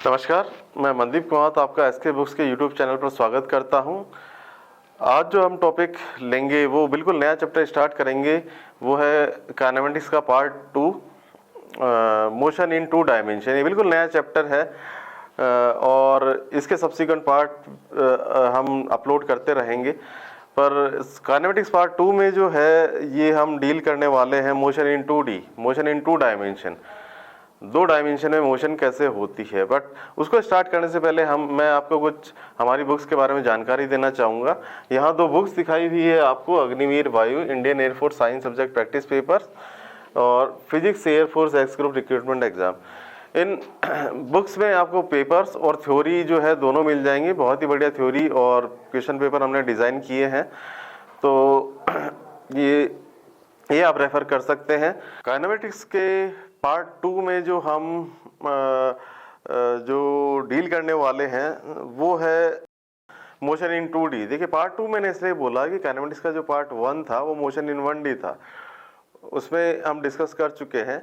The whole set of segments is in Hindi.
नमस्कार, मैं मनदीप कुमार आपका एसके बुक्स के यूट्यूब चैनल पर स्वागत करता हूं। आज जो हम टॉपिक लेंगे वो बिल्कुल नया चैप्टर स्टार्ट करेंगे। वो है काइनेमेटिक्स का पार्ट 2, मोशन इन 2 डायमेंशन। ये बिल्कुल नया चैप्टर है और इसके सब्सिक्वेंट पार्ट हम अपलोड करते रहेंगे। पर काइनेमेटिक्स पार्ट 2 में जो है ये हम डील करने वाले हैं motion in 2D, motion in 2 dimension. 2 dimension में मोशन कैसे होती है। बट उसको स्टार्ट करने से पहले मैं आपको कुछ हमारी बुक्स के बारे में जानकारी देना चाहूँगा। यहाँ 2 बुक्स दिखाई हुई है आपको, Agniveer Vayu Indian air force science subject practice papers और physics air force X group recruitment exam. इन बुक्स में आपको पेपर्स और थ्योरी जो है दोनों मिल जाएंगे। बहुत ही बढ़िया थ्योरी और क्वेश्चन पेपर हमने डिज़ाइन किए हैं, तो ये आप रेफर कर सकते हैं। काइनेमेटिक्स के पार्ट 2 में जो हम जो डील करने वाले हैं वो है मोशन इन 2D। देखिए पार्ट 2 मैंने इसलिए बोला कि काइनेमेटिक्स का जो पार्ट 1 था वो मोशन इन 1D था। उसमें हम डिस्कस कर चुके हैं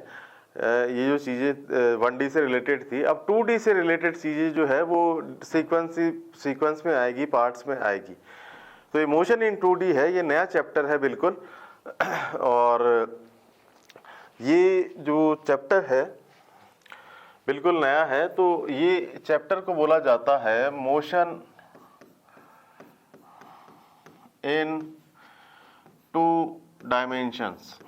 ये जो चीज़ें 1D से रिलेटेड थी। अब 2D से रिलेटेड चीज़ें जो है वो सीक्वेंस में आएगी, पार्ट्स में आएगी। तो ये मोशन इन 2D है, ये नया चैप्टर है बिल्कुल। और ये जो चैप्टर है बिल्कुल नया है, तो ये चैप्टर को बोला जाता है मोशन इन 2 डायमेंशंस।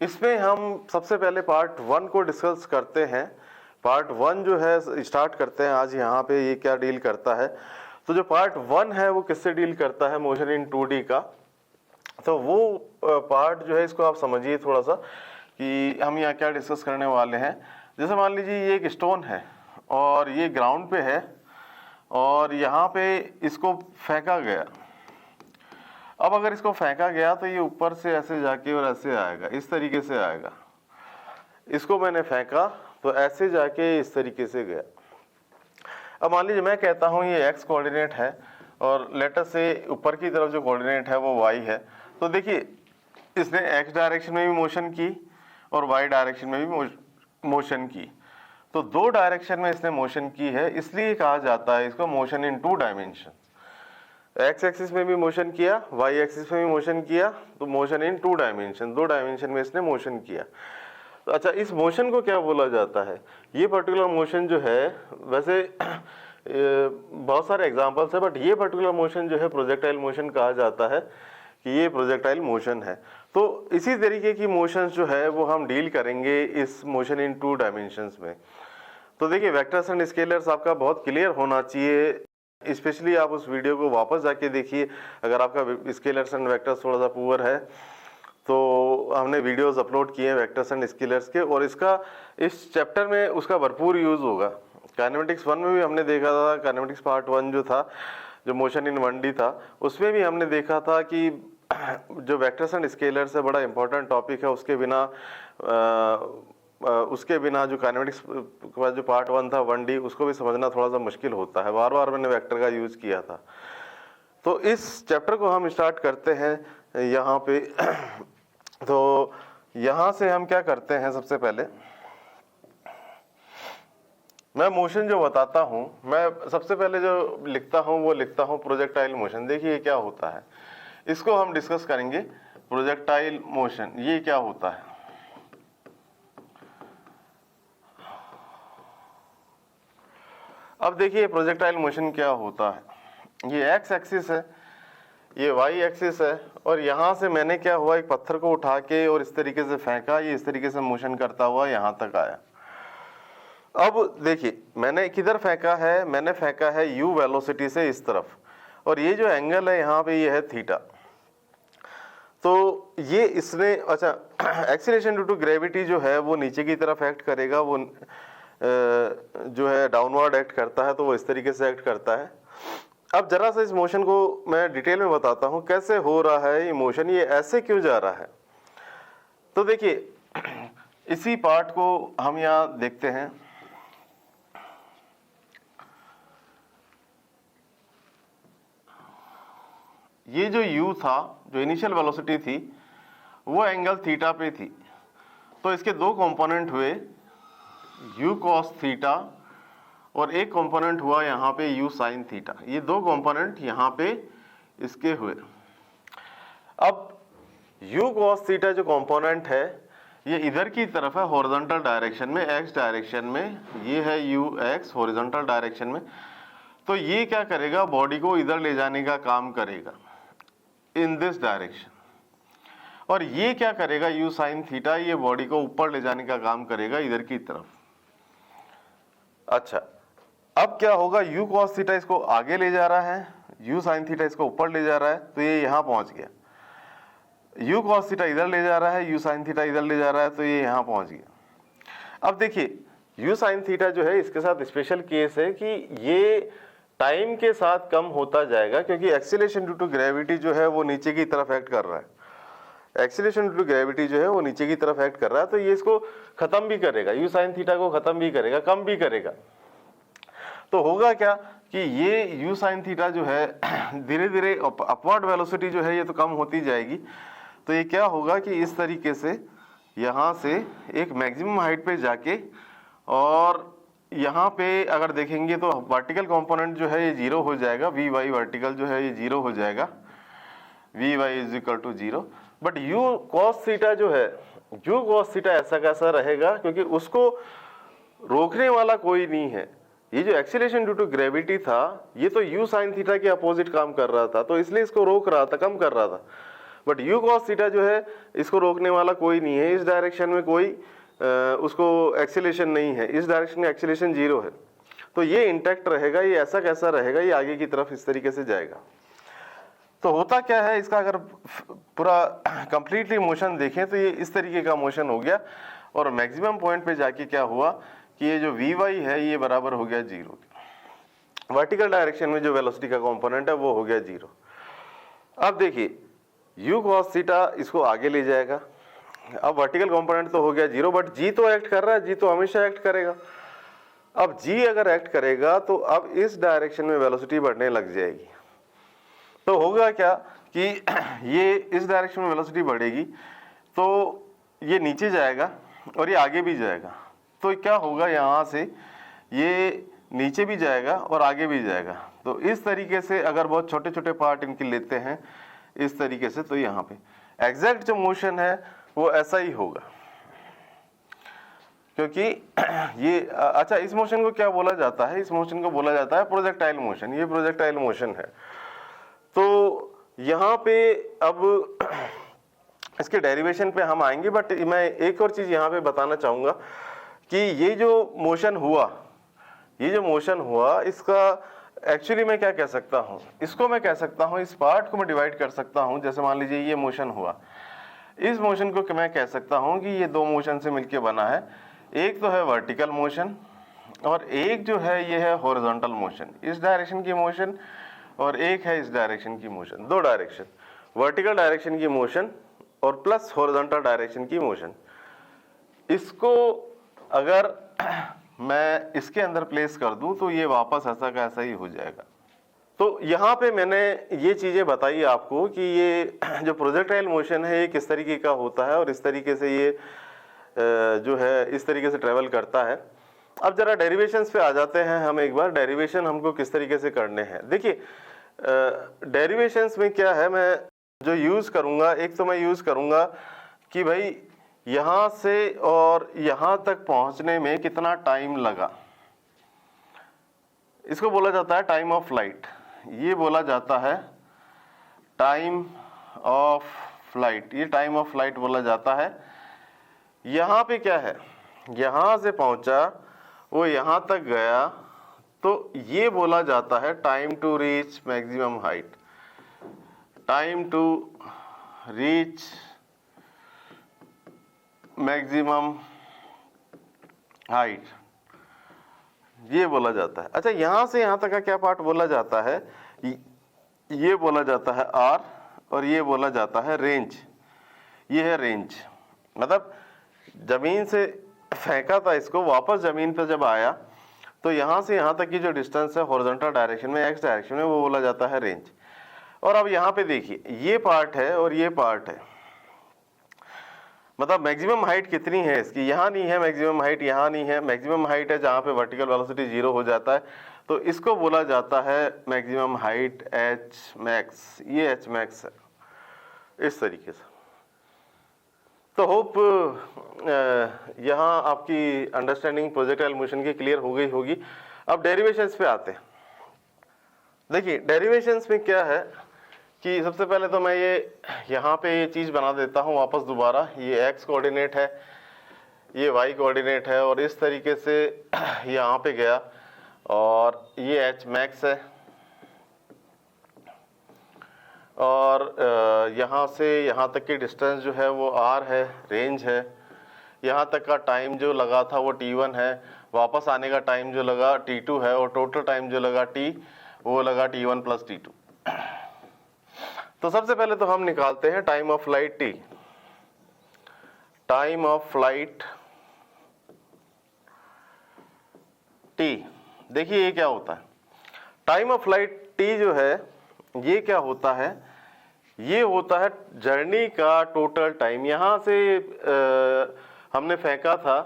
इसमें हम सबसे पहले पार्ट 1 को डिस्कस करते हैं। पार्ट 1 जो है स्टार्ट करते हैं आज। यहाँ पे ये क्या डील करता है, तो जो पार्ट 1 है वो किससे डील करता है, मोशन इन 2D का। तो वो पार्ट जो है इसको आप समझिए थोड़ा सा कि हम यहाँ क्या डिस्कस करने वाले हैं। जैसे मान लीजिए ये एक स्टोन है और ये ग्राउंड पे है और यहाँ पे इसको फेंका गया। अब अगर इसको फेंका गया तो ये ऊपर से ऐसे जाके और ऐसे आएगा, इस तरीके से आएगा। इसको मैंने फेंका तो ऐसे जाके इस तरीके से गया। अब मान लीजिए मैं कहता हूँ ये x कोऑर्डिनेट है और लेटर से ऊपर की तरफ जो कोऑर्डिनेट है वो y है। तो देखिए इसने x डायरेक्शन में भी मोशन की और y डायरेक्शन में भी मोशन की। तो 2 डायरेक्शन में इसने मोशन की है, इसलिए कहा जाता है इसको motion in 2 dimension. x axis में भी मोशन किया, y एक्सिस में भी मोशन किया, तो मोशन इन 2 डायमेंशन, 2 डायमेंशन में इसने मोशन किया। तो अच्छा, इस मोशन को क्या बोला जाता है? ये पर्टिकुलर मोशन जो है, वैसे बहुत सारे एग्जांपल्स है, बट ये पर्टिकुलर मोशन जो है प्रोजेक्टाइल मोशन कहा जाता है कि ये प्रोजेक्टाइल मोशन है। तो इसी तरीके की मोशंस जो है वो हम डील करेंगे इस मोशन इन 2 डायमेंशंस में। तो देखिए वेक्टर्स एंड स्केलर्स आपका बहुत क्लियर होना चाहिए। स्पेशली आप उस वीडियो को वापस जाके देखिए अगर आपका स्केलर्स एंड वेक्टर्स थोड़ा सा पुअर है। तो हमने वीडियोस अपलोड किए हैं वेक्टर्स एंड स्केलर्स के, और इसका इस चैप्टर में उसका भरपूर यूज़ होगा। काइनेमेटिक्स 1 में भी हमने देखा था, काइनेमेटिक्स पार्ट 1 जो था, जो मोशन इन 1D था, उसमें भी हमने देखा था कि जो वेक्टर्स एंड स्केलर्स है बड़ा इंपॉर्टेंट टॉपिक है। उसके बिना जो काइनेमेटिक्स का जो पार्ट 1 था 1D, उसको भी समझना थोड़ा सा मुश्किल होता है। बार बार मैंने वेक्टर का यूज़ किया था। तो इस चैप्टर को हम स्टार्ट करते हैं यहाँ पे। तो यहाँ से हम क्या करते हैं, सबसे पहले मैं मोशन जो बताता हूँ, मैं सबसे पहले जो लिखता हूँ वो लिखता हूँ प्रोजेक्टाइल मोशन। देखिए क्या होता है, इसको हम डिस्कस करेंगे। प्रोजेक्टाइल मोशन ये क्या होता है। अब देखिए प्रोजेक्टाइल मोशन क्या होता है। ये x एक्सिस है, ये y एक्सिस है, और यहाँ से मैंने क्या हुआ, एक पत्थर को उठा के और इस तरीके से फेंका, ये इस तरीके से मोशन करता हुआ यहाँ तक आया। अब देखिए मैंने किधर फेंका है, मैंने फेंका है u वेलोसिटी से इस तरफ, और ये जो एंगल है यहाँ पे ये है थीटा। तो ये इसने, अच्छा, एक्सीलरेशन ड्यू टू ग्रेविटी जो है वो नीचे की तरफ एक्ट करेगा, वो जो है डाउनवर्ड एक्ट करता है, तो वो इस तरीके से एक्ट करता है। अब जरा सा इस मोशन को मैं डिटेल में बताता हूँ कैसे हो रहा है ये मोशन, ये ऐसे क्यों जा रहा है। तो देखिए इसी पार्ट को हम यहाँ देखते हैं। ये जो u था, जो इनिशियल वेलोसिटी थी, वो एंगल थीटा पे थी, तो इसके दो कंपोनेंट हुए, u cos थीटा और एक कंपोनेंट हुआ यहाँ पे u sin थीटा। ये दो कंपोनेंट यहाँ पे इसके हुए। अब u cos थीटा जो कंपोनेंट है ये इधर की तरफ है हॉरिजॉन्टल डायरेक्शन में, x डायरेक्शन में, ये है ux हॉरिजॉन्टल डायरेक्शन में। तो ये क्या करेगा, बॉडी को इधर ले जाने का काम करेगा इन दिस डायरेक्शन, और ये क्या करेगा u sin थीटा, ये बॉडी को ऊपर ले जाने का काम करेगा इधर की तरफ। अच्छा, अब क्या होगा, u cos थीटा इसको आगे ले जा रहा है, u sin थीटा इसको ऊपर ले जा रहा है, तो ये यहां पहुंच गया। u cos थीटा इधर ले जा रहा है, u sin थीटा इधर ले जा रहा है, तो ये यहां पहुंच गया। अब देखिए u sin थीटा जो है इसके साथ स्पेशल केस है कि ये टाइम के साथ कम होता जाएगा, क्योंकि एक्सीलरेशन ड्यू टू ग्रेविटी जो है वो नीचे की तरफ एक्ट कर रहा है। एक्सीलरेशन ड्यू टू ग्रेविटी जो है वो नीचे की तरफ एक्ट कर रहा है, तो ये इसको खत्म भी करेगा, u sin थीटा को खत्म भी करेगा, कम भी करेगा। तो होगा क्या कि ये u sin थीटा जो है धीरे धीरे अपवर्ड वेलोसिटी जो है ये तो कम होती जाएगी। तो ये क्या होगा कि इस तरीके से यहाँ से एक मैक्सिमम हाइट पे जाके, और यहाँ पे अगर देखेंगे तो वर्टिकल कंपोनेंट जो है ये जीरो हो जाएगा, वी वाई वर्टिकल जो है ये जीरो हो जाएगा, v y is equal to zero. But u cos theta जो है, u cos थीटा ऐसा कैसा रहेगा, क्योंकि उसको रोकने वाला कोई नहीं है। ये जो एक्सीलरेशन ड्यू टू ग्रेविटी था ये तो u sin थीटा के अपोजिट काम कर रहा था, तो इसलिए इसको रोक रहा था, कम कर रहा था। बट u cos थीटा जो है इसको रोकने वाला कोई नहीं है, इस डायरेक्शन में कोई उसको एक्सीलरेशन नहीं है, इस डायरेक्शन में एक्सीलरेशन जीरो है, तो ये इंटैक्ट रहेगा। ये ऐसा कैसा रहेगा, ये आगे की तरफ इस तरीके से जाएगा। तो होता क्या है इसका, अगर पूरा कंप्लीटली मोशन देखें तो ये इस तरीके का मोशन हो गया, और मैक्सिमम पॉइंट पे जाके क्या हुआ कि ये जो वी वाई है ये बराबर हो गया जीरो। वर्टिकल डायरेक्शन में जो वेलोसिटी का कंपोनेंट है वो हो गया जीरो। अब देखिए u cos थीटा इसको आगे ले जाएगा। अब वर्टिकल कंपोनेंट तो हो गया जीरो, बट g तो एक्ट कर रहा है, g तो हमेशा एक्ट करेगा। अब g अगर एक्ट करेगा तो अब इस डायरेक्शन में वेलोसिटी बढ़ने लग जाएगी। तो होगा क्या कि ये इस डायरेक्शन में वेलोसिटी बढ़ेगी तो ये नीचे जाएगा और ये आगे भी जाएगा। तो क्या होगा, यहाँ से ये नीचे भी जाएगा और आगे भी जाएगा। तो इस तरीके से अगर बहुत छोटे छोटे पार्ट इनके लेते हैं इस तरीके से, तो यहाँ पे एग्जैक्ट जो मोशन है वो ऐसा ही होगा, क्योंकि ये अच्छा, इस मोशन को क्या बोला जाता है, इस मोशन को बोला जाता है प्रोजेक्टाइल मोशन। ये प्रोजेक्टाइल मोशन है। तो यहाँ पे अब इसके डेरिवेशन पे हम आएंगे, बट मैं एक और चीज यहाँ पे बताना चाहूंगा कि ये जो मोशन हुआ इसका एक्चुअली मैं क्या कह सकता हूँ, इसको मैं कह सकता हूँ, इस पार्ट को मैं डिवाइड कर सकता हूँ। जैसे मान लीजिए ये मोशन हुआ, इस मोशन को मैं कह सकता हूँ कि ये दो मोशन से मिलके बना है। एक तो है वर्टिकल मोशन और एक जो है ये है हॉरिजॉन्टल मोशन, इस डायरेक्शन की मोशन, और एक है इस डायरेक्शन की मोशन। दो डायरेक्शन, वर्टिकल डायरेक्शन की मोशन और प्लस हॉरिजॉन्टल डायरेक्शन की मोशन। इसको अगर मैं इसके अंदर प्लेस कर दूं तो ये वापस ऐसा का ऐसा ही हो जाएगा। तो यहाँ पे मैंने ये चीजें बताई आपको कि ये जो प्रोजेक्टाइल मोशन है ये किस तरीके का होता है और इस तरीके से ये जो है इस तरीके से ट्रेवल करता है। अब जरा डेरिवेशंस पे आ जाते हैं हम एक बार, डेरिवेशन हमको किस तरीके से करने हैं। देखिए डेरिवेशंस में क्या है, मैं जो यूज करूंगा, एक तो मैं यूज करूंगा कि भाई यहाँ से और यहाँ तक पहुँचने में कितना टाइम लगा, इसको बोला जाता है टाइम ऑफ फ्लाइट। ये बोला जाता है टाइम ऑफ फ्लाइट, ये टाइम ऑफ फ्लाइट बोला जाता है। यहाँ पे क्या है, यहाँ से पहुंचा वो यहाँ तक गया, तो ये बोला जाता है time to reach maximum height, time to reach maximum height, ये बोला जाता है। अच्छा, यहाँ से यहाँ तक का क्या पार्ट बोला जाता है, ये बोला जाता है आर, और ये बोला जाता है रेंज। ये है रेंज, मतलब जमीन से फेंका था इसको, वापस जमीन पर जब आया तो यहाँ से यहाँ तक की जो डिस्टेंस है हॉरिजॉन्टल डायरेक्शन में, एक्स डायरेक्शन में, वो बोला जाता है रेंज। और अब यहाँ पे देखिए ये पार्ट है और ये पार्ट है। मतलब मैक्सिमम हाइट कितनी है इसकी, यहाँ नहीं है मैक्सिमम हाइट, यहाँ नहीं है, मैक्सिमम हाइट है जहाँ पे वर्टिकल वेलोसिटी 0 हो जाता है, तो इसको बोला जाता है मैक्सिमम हाइट एच मैक्स, ये एच मैक्स है इस तरीके से। तो होप यहाँ आपकी अंडरस्टैंडिंग प्रोजेक्टाइल मोशन की क्लियर हो गई होगी। अब डेरिवेशंस पे आते हैं। देखिए डेरिवेशंस में क्या है कि सबसे पहले तो मैं ये यहाँ पे ये चीज़ बना देता हूँ वापस दोबारा, ये x कोऑर्डिनेट है, ये y कोऑर्डिनेट है, और इस तरीके से यहाँ पे गया, और ये h मैक्स है, और यहाँ से यहाँ तक की डिस्टेंस जो है वो r है, रेंज है, यहाँ तक का टाइम जो लगा था वो t1 है, वापस आने का टाइम जो लगा t2 है, और टोटल टाइम जो लगा t वो लगा t1 प्लस t2। तो सबसे पहले तो हम निकालते हैं time of flight t। Time of flight t, देखिए ये क्या होता है। टाइम ऑफ फ्लाइट t जो है ये क्या होता है, ये होता है जर्नी का टोटल टाइम। यहाँ से हमने फेंका था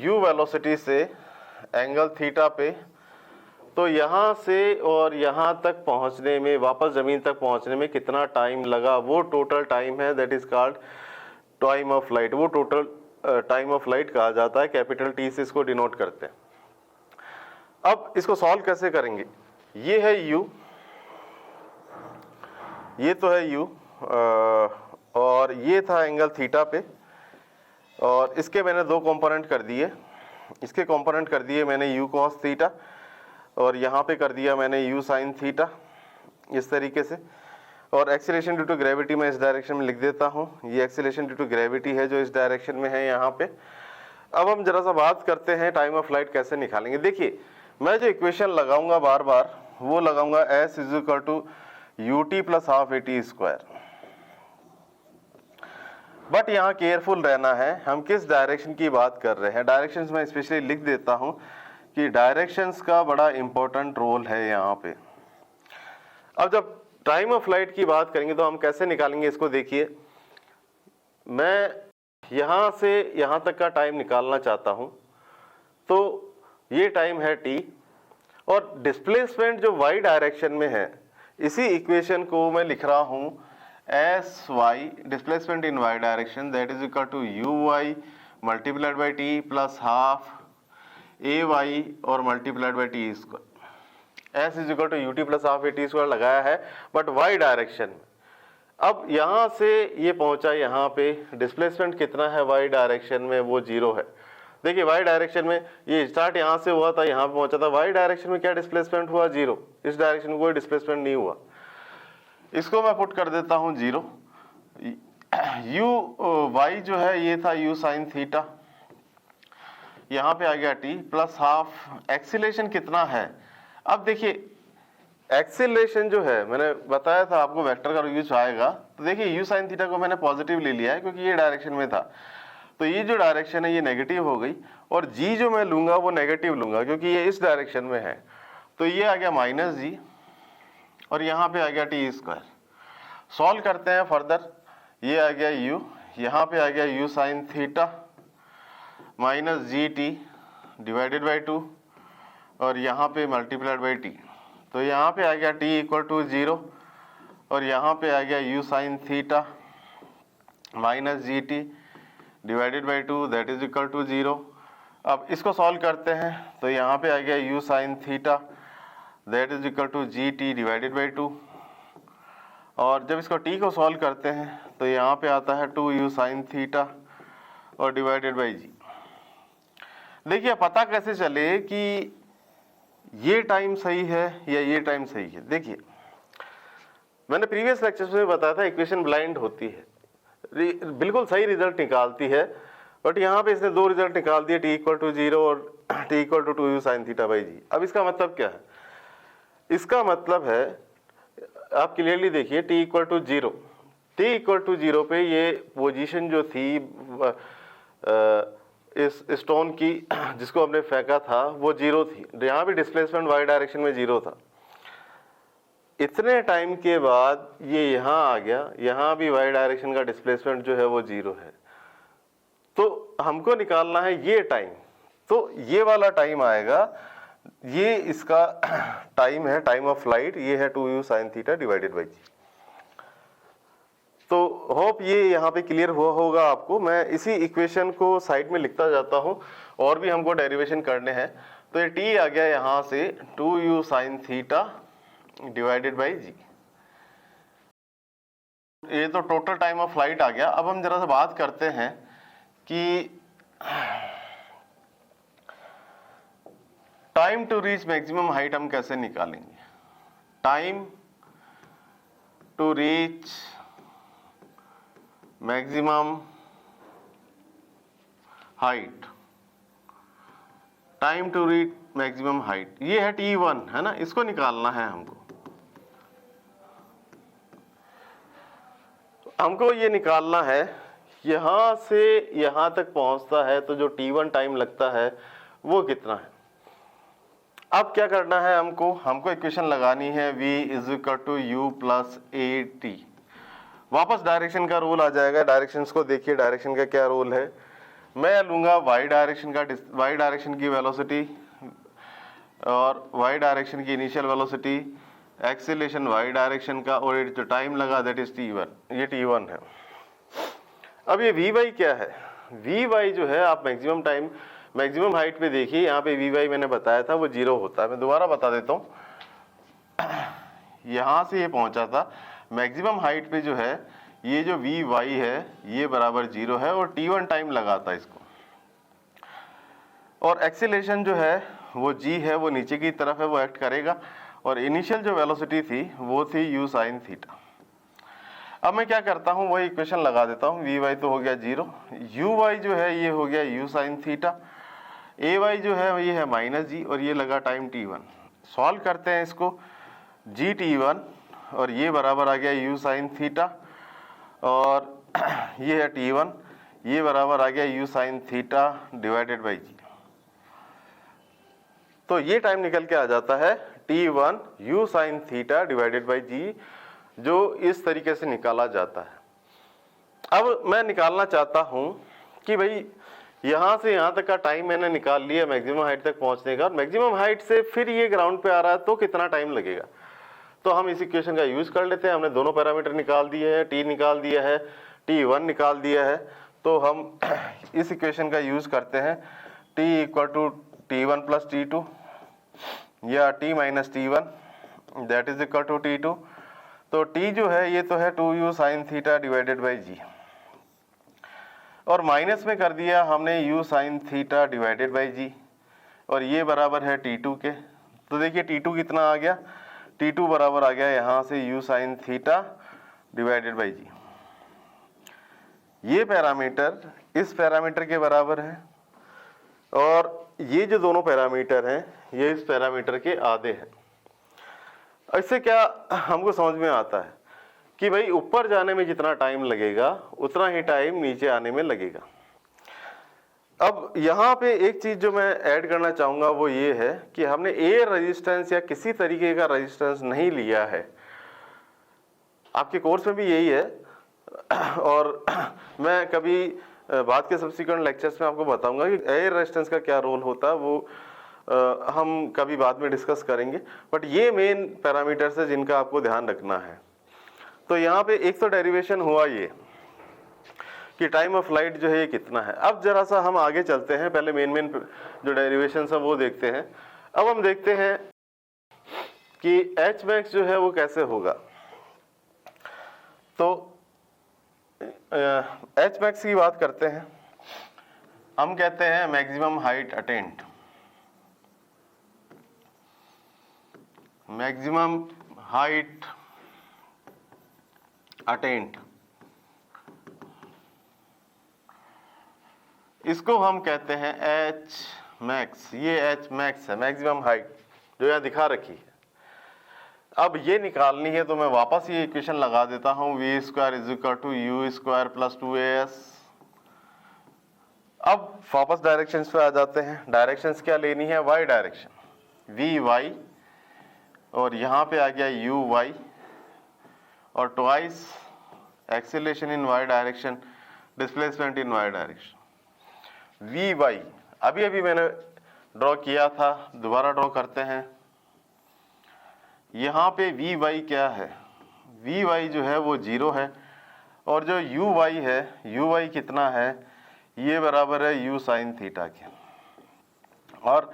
u वेलोसिटी से एंगल थीटा पे, तो यहाँ से और यहाँ तक पहुँचने में, वापस ज़मीन तक पहुँचने में कितना टाइम लगा, वो टोटल टाइम है, that is called time of flight. वो टोटल टाइम ऑफ फ्लाइट कहा जाता है, कैपिटल टी से इसको डिनोट करते हैं। अब इसको सॉल्व कैसे करेंगे, ये है u, ये तो है u, और ये था एंगल थीटा पे, और इसके मैंने दो कंपोनेंट कर दिए, इसके कंपोनेंट कर दिए मैंने u cos थीटा, और यहाँ पे कर दिया मैंने u sin थीटा इस तरीके से। और एक्सीलरेशन ड्यू टू ग्रेविटी मैं इस डायरेक्शन में लिख देता हूँ, ये एक्सीलरेशन ड्यू टू ग्रेविटी है जो इस डायरेक्शन में है यहाँ पे। अब हम जरा सा बात करते हैं टाइम ऑफ फ्लाइट कैसे निकालेंगे। देखिए मैं जो इक्वेशन लगाऊंगा बार बार वो लगाऊंगा s is equal to ut plus half at square. But यहाँ केयरफुल रहना है, हम किस डायरेक्शन की बात कर रहे हैं। डायरेक्शंस में स्पेशली लिख देता हूँ कि डायरेक्शंस का बड़ा इंपॉर्टेंट रोल है यहाँ पे। अब जब टाइम ऑफ फ्लाइट की बात करेंगे तो हम कैसे निकालेंगे इसको। देखिए मैं यहाँ से यहाँ तक का टाइम निकालना चाहता हूँ, तो ये टाइम है t, और डिस्प्लेसमेंट जो y डायरेक्शन में है, इसी इक्वेशन को मैं लिख रहा हूँ s y, displacement in y direction, that is equal to uy multiplied by t plus half ay और multiplied by t square. S is equal to u t plus half a t square लगाया है बट y डायरेक्शन में। अब यहाँ से ये पहुँचा यहाँ पे, डिस्प्लेसमेंट कितना है y डायरेक्शन में, वो 0 है। देखिए y डायरेक्शन में ये स्टार्ट यहाँ से हुआ था, यहाँ पे पहुँचा था, y डायरेक्शन में क्या डिस्प्लेसमेंट हुआ 0, इस डायरेक्शन में कोई डिस्प्लेसमेंट नहीं हुआ। इसको मैं पुट कर देता हूँ 0। y जो है ये था u साइन थीटा, यहाँ पे आ गया t प्लस हाफ। एक्सीलरेशन कितना है, अब देखिए एक्सीलरेशन जो है मैंने बताया था आपको वेक्टर का यूज आएगा, तो देखिए u साइन थीटा को मैंने पॉजिटिव ले लिया है क्योंकि ये डायरेक्शन में था, तो ये जो डायरेक्शन है ये नेगेटिव हो गई, और g जो मैं लूंगा वो नेगेटिव लूंगा क्योंकि ये इस डायरेक्शन में है, तो ये आ गया माइनस जी, और यहाँ पे आ गया टी स्क्वायर। सॉल्व करते हैं फर्दर, ये आ गया u, यहाँ पे आ गया u sine theta minus g t divided by 2, और यहाँ पे मल्टीप्लाइड बाई टी, तो यहाँ पे आ गया t इक्वल टू 0, और यहाँ पे आ गया u sine theta minus g t divided by 2 that is equal to 0। अब इसको सॉल्व करते हैं, तो यहाँ पे आ गया u sine theta that is equal to g t divided by 2, और जब इसको t को सॉल्व करते हैं तो यहाँ पे आता है 2u साइन थीटा और डिवाइडेड बाई जी। देखिए पता कैसे चले कि ये टाइम सही है या ये टाइम सही है। देखिए मैंने प्रीवियस लेक्चर्स में बताया था इक्वेशन ब्लाइंड होती है, बिल्कुल सही रिजल्ट निकालती है, बट यहाँ पे इसने दो रिजल्ट निकाल दिए, t इक्वल टू 0 और t equal to 2u sine theta by g. अब इसका मतलब क्या है, इसका मतलब है आप क्लियरली देखिए t equal to 0, t equal to 0 पे ये पोजीशन जो थी इस स्टोन की जिसको हमने फेंका था वो 0 थी, यहाँ भी डिस्प्लेसमेंट y डायरेक्शन में 0 था। इतने टाइम के बाद ये यहाँ आ गया, यहाँ भी y डायरेक्शन का डिस्प्लेसमेंट जो है वो 0 है, तो हमको निकालना है ये टाइम, तो ये वाला टाइम आएगा, ये इसका टाइम है, टाइम ऑफ फ्लाइट, ये है 2u sin theta divided by g. तो होप ये यहाँ पे क्लियर हुआ होगा आपको। मैं इसी इक्वेशन को साइड में लिखता जाता हूँ, और भी हमको डेरिवेशन करने हैं। तो ये t आ गया यहाँ से 2u sin theta divided by g, ये तो टोटल टाइम ऑफ फ्लाइट आ गया। अब हम जरा सा बात करते हैं कि time to reach maximum height हम कैसे निकालेंगे। Time to reach maximum height, time to reach maximum height, ये है t1 है ना, इसको निकालना है हमको। हमको ये निकालना है यहां से यहां तक पहुंचता है तो जो t1 टाइम लगता है वो कितना है। अब क्या करना है हमको इक्वेशन लगानी है v is equal to u plus a t. वापस डायरेक्शन का रूल आ जाएगा। डायरेक्शंस को देखिए, डायरेक्शन का क्या रूल है। मैं लूंगा y डायरेक्शन की वेलोसिटी और y डायरेक्शन की initial velocity, acceleration y direction का, और जो टाइम लगा दैट इज t1, ये t1 है। अब ये vy क्या है, vy जो है आप मैक्सिमम टाइम मैक्सिमम हाइट पे देखिए, यहाँ पे vy मैंने बताया था वो 0 होता है। मैं दोबारा बता देता हूँ, यहाँ से ये पहुंचा था मैक्सिमम हाइट पे जो है, ये जो vy है ये बराबर 0 है और t1 टाइम लगाता है इसको। और एक्सीलरेशन जो है वो g है, वो नीचे की तरफ है, वो एक्ट करेगा। और इनिशियल जो वेलोसिटी थी वो थी u sin थीटा। अब मैं क्या करता हूँ, वही इक्वेशन लगा देता हूँ। vy तो हो गया 0, uy जो है ये हो गया u sin थीटा, ay जो है ये है माइनस जी, और ये लगा टाइम t1। सॉल्व करते हैं इसको, g t1 और ये बराबर आ गया u sin थीटा, और ये है t1, ये बराबर आ गया u sin theta divided by g. तो ये टाइम निकल के आ जाता है t1 u sin theta divided by g, जो इस तरीके से निकाला जाता है। अब मैं निकालना चाहता हूं कि भाई यहां से यहां तक का टाइम मैंने निकाल लिया मैक्सिमम हाइट तक पहुंचने का, और मैक्सिमम हाइट से फिर ये ग्राउंड पे आ रहा है तो कितना टाइम लगेगा। तो हम इस इक्वेशन का यूज कर लेते हैं। हमने दोनों पैरामीटर निकाल दिए हैं, t निकाल दिया है, t1 निकाल दिया है। तो हम इस इक्वेशन का यूज करते हैं, t equal to t1 plus t2 या t minus t1 that is equal to t2। तो t जो है ये तो है 2u sin theta divided by g, और माइनस में कर दिया हमने u sin theta divided by g, और ये बराबर है t2 के। तो देखिए t2 कितना आ गया, t2 बराबर आ गया यहाँ से u sin theta divided by g. ये पैरामीटर इस पैरामीटर के बराबर है, और ये जो दोनों पैरामीटर हैं ये इस पैरामीटर के आधे हैं। इससे क्या हमको समझ में आता है कि भाई ऊपर जाने में जितना टाइम लगेगा उतना ही टाइम नीचे आने में लगेगा। अब यहाँ पे एक चीज जो मैं ऐड करना चाहूंगा वो ये है कि हमने एयर रेजिस्टेंस या किसी तरीके का रेजिस्टेंस नहीं लिया है। आपके कोर्स में भी यही है, और मैं कभी बाद के सब्सिक्वेंट लेक्चर्स में आपको बताऊंगा कि एयर रेजिस्टेंस का क्या रोल होता है, वो हम कभी बाद में डिस्कस करेंगे। बट ये मेन पैरामीटर्स है जिनका आपको ध्यान रखना है। तो यहाँ पे एक तो डेरिवेशन हुआ ये कि टाइम ऑफ फ्लाइट जो है ये कितना है। अब जरा सा हम आगे चलते हैं, पहले मेन जो डेरिवेशन है वो देखते हैं। अब हम देखते हैं कि एच मैक्स जो है वो कैसे होगा। तो एच मैक्स की बात करते हैं। हम कहते हैं maximum height attend, maximum height attend, इसको हम कहते हैं एच मैक्स। ये एच मैक्स है, मैक्सिमम हाइट जो यहाँ दिखा रखी है। अब ये निकालनी है तो मैं वापस ये इक्वेशन लगा देता हूँ, v square is equal to u square plus 2as। अब वापस डायरेक्शंस पे आ जाते हैं। डायरेक्शंस क्या लेनी है, y डायरेक्शन, वी वाई, और यहाँ पे आ गया यू वाई, और twice acceleration in y direction, displacement in y direction. V y अभी अभी मैंने ड्रॉ किया था, दोबारा ड्रॉ करते हैं। यहाँ पे वी वाई क्या है, वी वाई जो है वो 0 है, और जो यू वाई है, यू वाई कितना है, ये बराबर है यू साइन थीटा के, और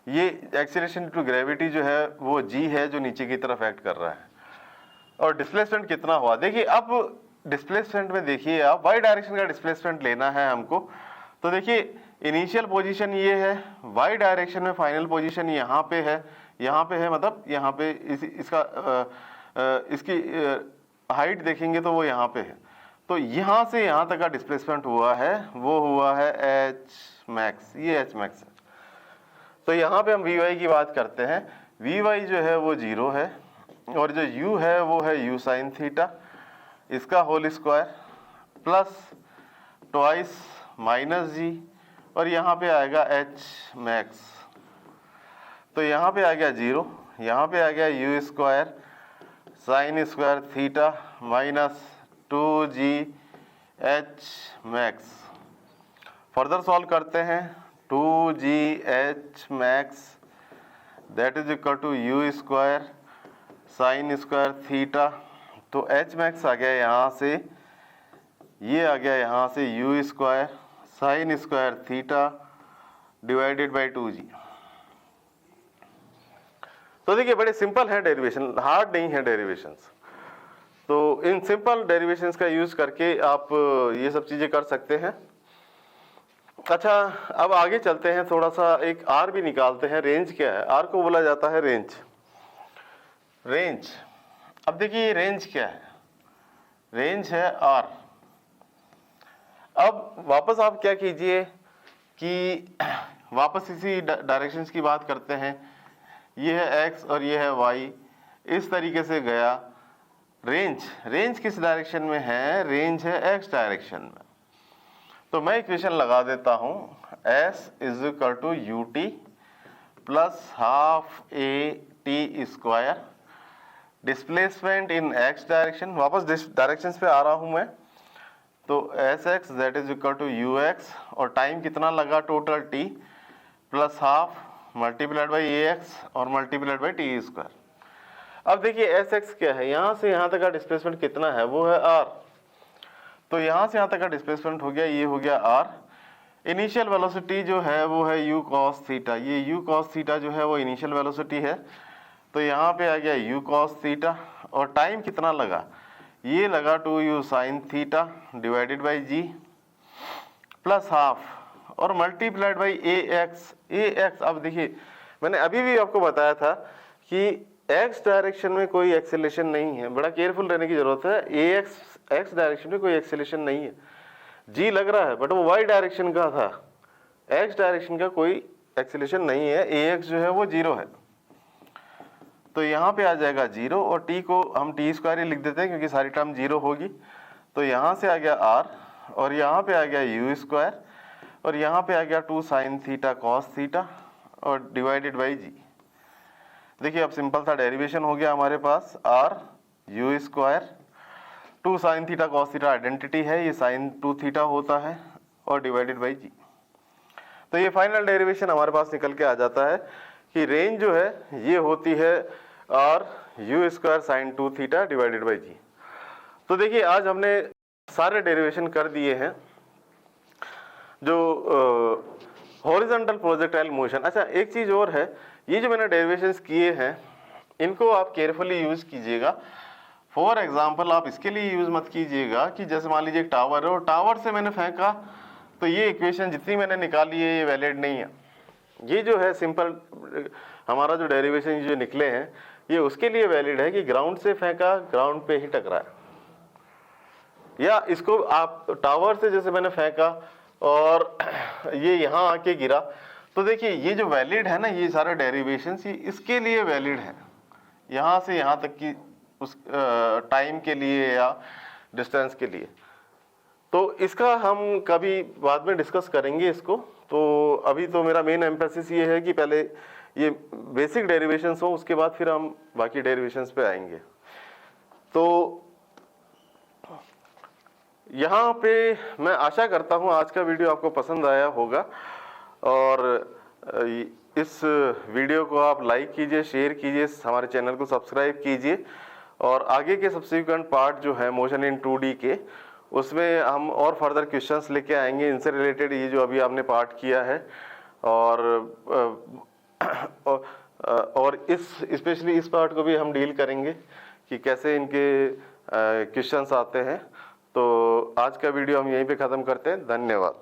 ये एक्सीलरेशन टू ग्रेविटी जो है वो जी है जो नीचे की तरफ एक्ट कर रहा है। और डिस्प्लेसमेंट कितना हुआ, देखिए अब डिस्प्लेसमेंट में देखिए आप वाई डायरेक्शन का डिस्प्लेसमेंट लेना है हमको, तो देखिए इनिशियल पोजीशन ये है, वाई डायरेक्शन में फाइनल पोजीशन यहाँ पे है, यहाँ पे है, मतलब यहाँ पे इसकी हाइट देखेंगे तो वो यहाँ पे है, तो यहाँ से यहाँ तक का डिस्प्लेसमेंट हुआ है वो हुआ है एच मैक्स, ये एच मैक्स है। तो यहाँ पे हम वी वाई की बात करते हैं, वी वाई जो है वो 0 है, और जो u है वो है u साइन थीटा, इसका whole square plus twice minus g, और यहाँ पे आएगा h मैक्स, तो यहाँ पे आ गया 0, यहाँ पे आ गया u square sine square theta minus 2g h max. Further solve करते हैं, 2g h max that is equal to u square sine square theta, तो एच मैक्स आ गया यहाँ से, ये आ गया यहाँ से u square sine square theta divided by 2g। तो देखिए बड़े सिंपल है डेरिवेशन, हार्ड नहीं है डेरिवेशंस, तो इन सिंपल डेरिवेशंस का यूज करके आप ये सब चीजें कर सकते हैं। अच्छा, अब आगे चलते हैं, थोड़ा सा एक आर भी निकालते हैं। रेंज क्या है, आर को बोला जाता है रेंज। रेंज, अब देखिए रेंज क्या है, रेंज है आर। अब वापस आप क्या कीजिए कि वापस इसी डायरेक्शंस की बात करते हैं, ये है एक्स और ये है वाई, इस तरीके से गया। रेंज किस डायरेक्शन में है, रेंज है एक्स डायरेक्शन में, तो मैं इक्वेशन लगा देता हूं, s is equal to u t plus half a t square, displacement in x direction, वापस डायरेक्शंस पे आ रहा हूं मैं, तो s x that is equal to u x, और टाइम कितना लगा total t, plus half multiplied by a x और मल्टीप्लाइड बाई टी स्क्वायर। अब देखिए एस एक्स क्या है, यहाँ से यहाँ तक का डिस्प्लेसमेंट कितना है, वो है आर, तो यहाँ से यहाँ तक का डिस्प्लेसमेंट हो गया, ये हो गया आर। इनिशियल वेलोसिटी जो है वो है यू कॉस थीटा, ये यू कॉस थीटा जो है वो इनिशियल वेलोसिटी है, तो यहाँ पे आ गया यू कॉस थीटा, और टाइम कितना लगा, ये लगा 2u sine theta divided by g plus half और मल्टीप्लाइड बाई ए एक्स। अब देखिए मैंने अभी भी आपको बताया था कि एक्स डायरेक्शन में कोई एक्सेलेरेशन नहीं है, बड़ा केयरफुल रहने की जरूरत है। एक्स डायरेक्शन में कोई एक्सेलेरेशन नहीं है, जी लग रहा है बट वो वाई डायरेक्शन का था, एक्स डायरेक्शन का कोई एक्सेलेरेशन नहीं है, ए एक्स जो है वो 0 है, तो यहाँ पे आ जाएगा 0, और t को हम टी स्क्वायर ही लिख देते हैं क्योंकि सारी टर्म 0 होगी, तो यहाँ से आ गया r, और यहाँ पे आ गया यू स्क्वायर, और यहाँ पे आ गया 2 साइन थीटा कॉस थीटा और डिवाइडेड बाई जी। देखिए अब सिंपल सा डेरिवेशन हो गया हमारे पास, r you square 2 sine theta cos theta identity है, ये साइन 2 थीटा होता है, और डिवाइडेड बाई जी। तो ये फाइनल डेरिवेशन हमारे पास निकल के आ जाता है कि रेंज जो है ये होती है R u square sine 2 theta divided by g. तो देखिए आज हमने सारे डेरिवेशन कर दिए हैं जो हॉरिजॉन्टल प्रोजेक्टाइल मोशन। अच्छा एक चीज और है, ये जो मैंने डेरिवेशंस किए हैं इनको आप केयरफुली यूज कीजिएगा। फॉर एग्जांपल आप इसके लिए यूज मत कीजिएगा कि जैसे मान लीजिए एक टावर है और टावर से मैंने फेंका तो ये इक्वेशन जितनी मैंने निकाली है ये वैलिड नहीं है। ये जो है सिंपल हमारा जो डेरिवेशन जो निकले हैं ये उसके लिए वैलिड है कि ग्राउंड से फेंका, ग्राउंड पे ही टकराया, या इसको आप टावर से जैसे मैंने फेंका और ये यहाँ आके गिरा, तो देखिए ये जो वैलिड है ना, ये सारे डेरिवेशन इसके लिए वैलिड है, यहाँ से यहाँ तक की उस टाइम के लिए या डिस्टेंस के लिए। तो इसका हम कभी बाद में डिस्कस करेंगे इसको। तो अभी तो मेरा मेन एम्फेसिस ये है कि पहले ये बेसिक डेरिवेशंस हो, उसके बाद फिर हम बाकी डेरिवेशंस पे आएंगे। तो यहाँ पे मैं आशा करता हूँ आज का वीडियो आपको पसंद आया होगा और इस वीडियो को आप लाइक कीजिए, शेयर कीजिए, हमारे चैनल को सब्सक्राइब कीजिए और आगे के सब्सिक्वेंट पार्ट जो है मोशन इन 2D के, उसमें हम और फर्दर क्वेश्चंस लेके आएंगे इनसे रिलेटेड, ये जो अभी आपने पार्ट किया है। और इस स्पेशली इस पार्ट को भी हम डील करेंगे कि कैसे इनके क्वेश्चंस आते हैं। तो आज का वीडियो हम यहीं पे ख़त्म करते हैं। धन्यवाद।